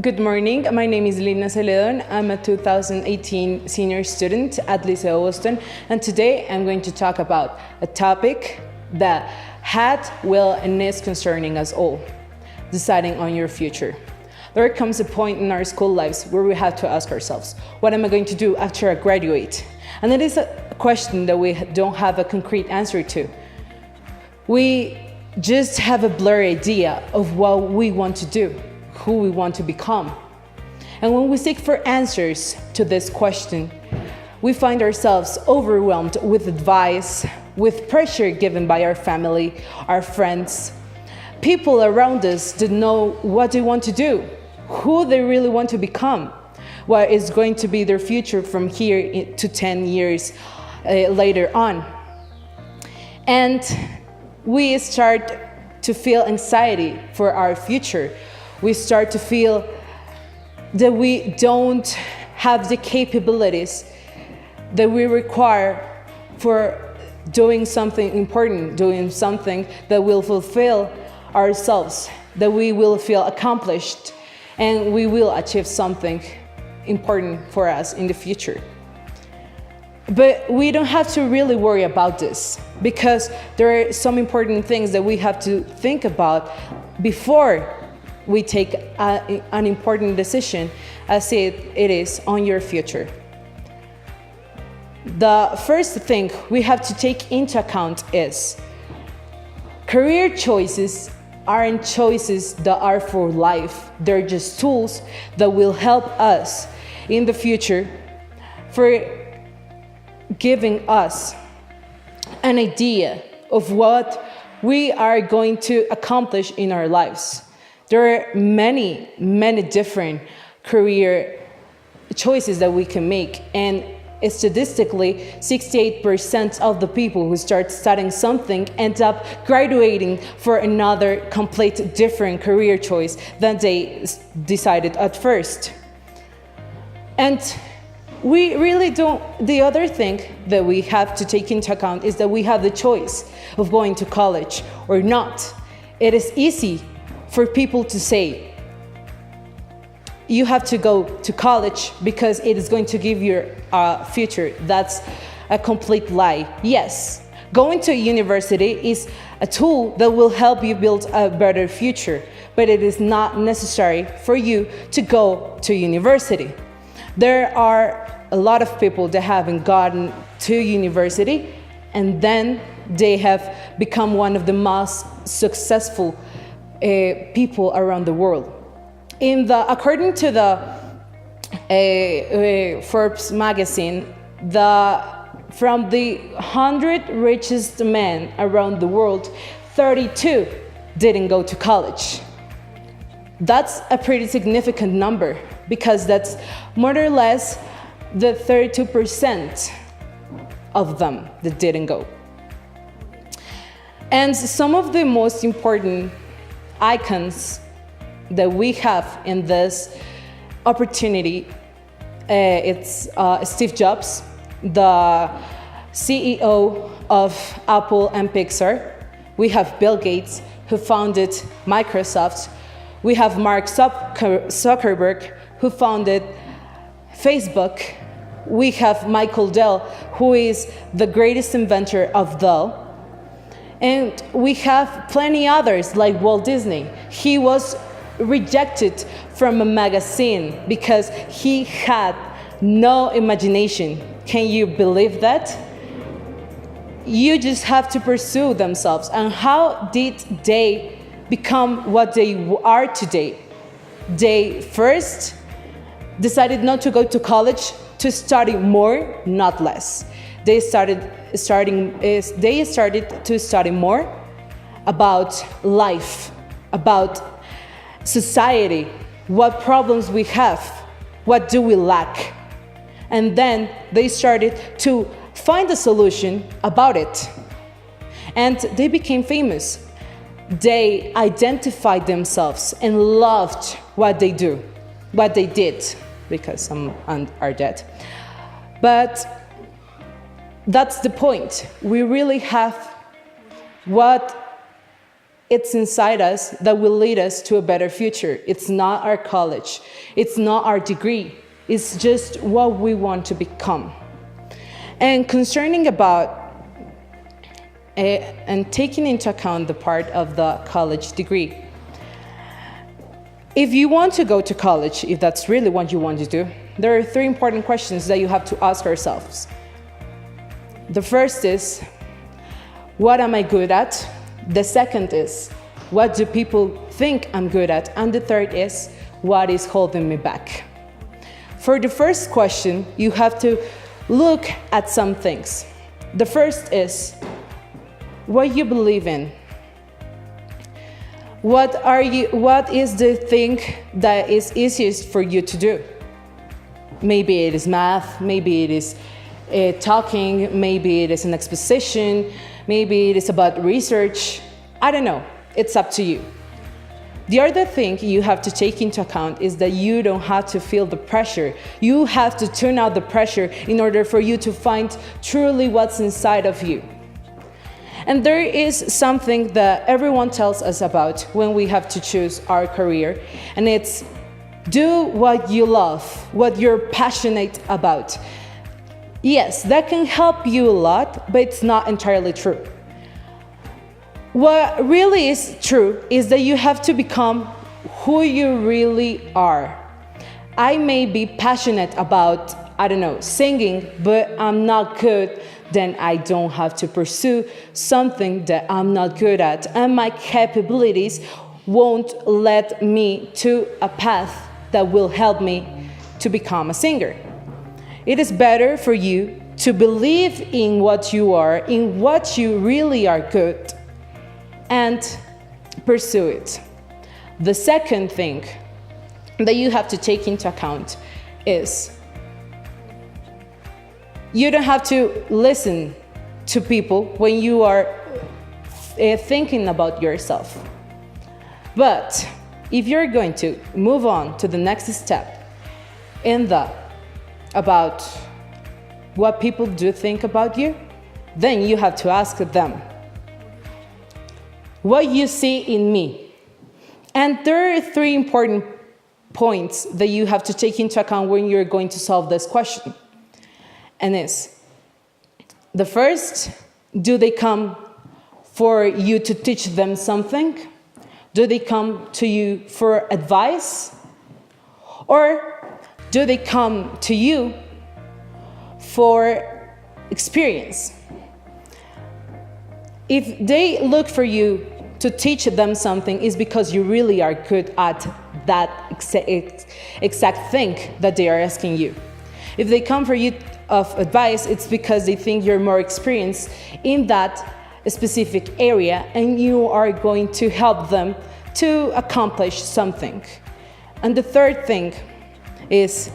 Good morning, my name is Lina Celedon. I'm a 2018 senior student at Liceo Boston, and today I'm going to talk about a topic that had, will, and is concerning us all: deciding on your future. There comes a point in our school lives where we have to ask ourselves, what am I going to do after I graduate? And it is a question that we don't have a concrete answer to. We just have a blurry idea of what we want to do, who we want to become. And when we seek for answers to this question, we find ourselves overwhelmed with advice, with pressure given by our family, our friends, people around us that know what they want to do, who they really want to become, what is going to be their future from here to 10 years later on. And we start to feel anxiety for our future. We start to feel that we don't have the capabilities that we require for doing something important, doing something that will fulfill ourselves, that we will feel accomplished, and we will achieve something important for us in the future. But we don't have to really worry about this, because there are some important things that we have to think about before we take an important decision, as it is on your future. The first thing we have to take into account is career choices aren't choices that are for life. They're just tools that will help us in the future for giving us an idea of what we are going to accomplish in our lives. There are many, many different career choices that we can make, and statistically, 68% of the people who start studying something end up graduating for another complete different career choice than they decided at first. And we really don't. The other thing that we have to take into account is that we have the choice of going to college or not. It is easy for people to say, you have to go to college because it is going to give you a future. That's a complete lie. Yes, going to university is a tool that will help you build a better future, but it is not necessary for you to go to university. There are a lot of people that haven't gotten to university, and then they have become one of the most successful people around the world. According to the Forbes magazine, from the 100 richest men around the world, 32 didn't go to college. That's a pretty significant number, because that's more or less the 32% of them that didn't go. And some of the most important icons that we have in this opportunity, it's Steve Jobs, the CEO of Apple and Pixar. We have Bill Gates, who founded Microsoft. We have Mark Zuckerberg, who founded Facebook. We have Michael Dell, who is the greatest inventor of Dell. And we have plenty others, like Walt Disney. He was rejected from a magazine because he had no imagination. Can you believe that? You just have to pursue themselves. And how did they become what they are today? They first decided not to go to college, to study more, not less. They started to study more about life, about society, what problems we have, what do we lack. And then they started to find a solution about it. And they became famous. They identified themselves and loved what they do, what they did, because some are dead. But that's the point. We really have what it's inside us that will lead us to a better future. It's not our college. It's not our degree. It's just what we want to become. And concerning about and taking into account the part of the college degree, if you want to go to college, if that's really what you want to do, there are 3 important questions that you have to ask ourselves. The first is, what am I good at? The second is, what do people think I'm good at? And the third is, what is holding me back? For the first question, you have to look at some things. The first is what you believe in. What is the thing that is easiest for you to do? Maybe it is math, maybe it is talking, maybe it is an exposition, maybe it is about research. I don't know, it's up to you. The other thing you have to take into account is that you don't have to feel the pressure. You have to turn out the pressure in order for you to find truly what's inside of you. And there is something that everyone tells us about when we have to choose our career, and it's do what you love, what you're passionate about. Yes, that can help you a lot, but it's not entirely true. What really is true is that you have to become who you really are. I may be passionate about, I don't know, singing, but I'm not good, then I don't have to pursue something that I'm not good at, and my capabilities won't lead me to a path that will help me to become a singer. It is better for you to believe in what you are, in what you really are good, and pursue it. The second thing that you have to take into account is you don't have to listen to people when you are thinking about yourself. But if you're going to move on to the next step about what people do think about you, then you have to ask them, what you see in me. And there are 3 important points that you have to take into account when you're going to solve this question. And is, the first, do they come for you to teach them something? Do they come to you for advice? Or do they come to you for experience? If they look for you to teach them something, it's because you really are good at that exact thing that they are asking you. If they come for you of advice, it's because they think you're more experienced in that specific area and you are going to help them to accomplish something. And the third thing is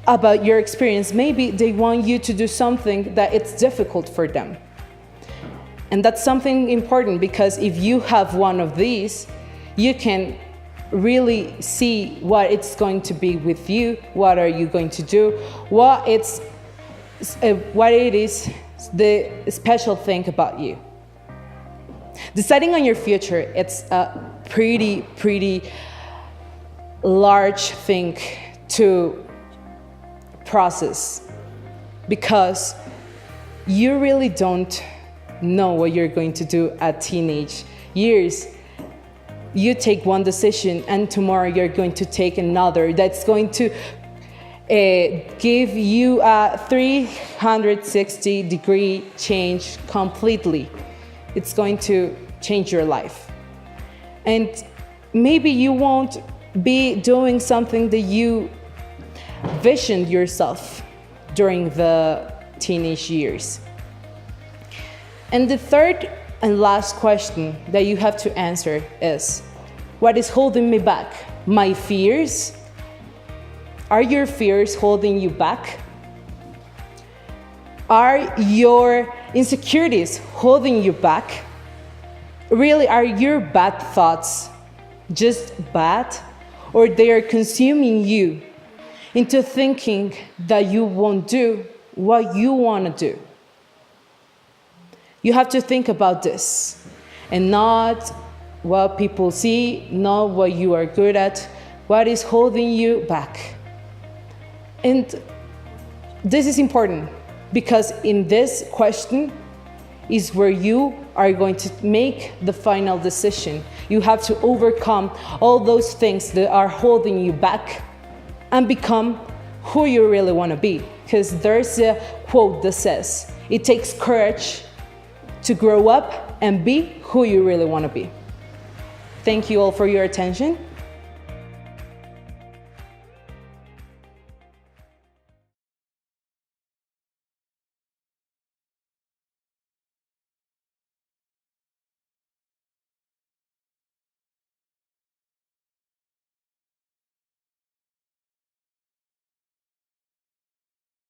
about your experience. Maybe they want you to do something that it's difficult for them. And that's something important, because if you have one of these, you can really see what it's going to be with you, what are you going to do, what it is the special thing about you. Deciding on your future, it's a pretty large thing to process, because you really don't know what you're going to do at teenage years. You take one decision and tomorrow you're going to take another that's going to give you a 360-degree change completely. It's going to change your life. And maybe you won't be doing something that you visioned yourself during the teenage years. And the third and last question that you have to answer is, what is holding me back? My fears? Are your fears holding you back? Are your insecurities holding you back? Really, are your bad thoughts just bad? Or they are consuming you into thinking that you won't do what you want to do? You have to think about this and not what people see, not what you are good at, what is holding you back. And this is important because in this question is where you are going to make the final decision. You have to overcome all those things that are holding you back and become who you really want to be. Because there's a quote that says, it takes courage to grow up and be who you really want to be. Thank you all for your attention.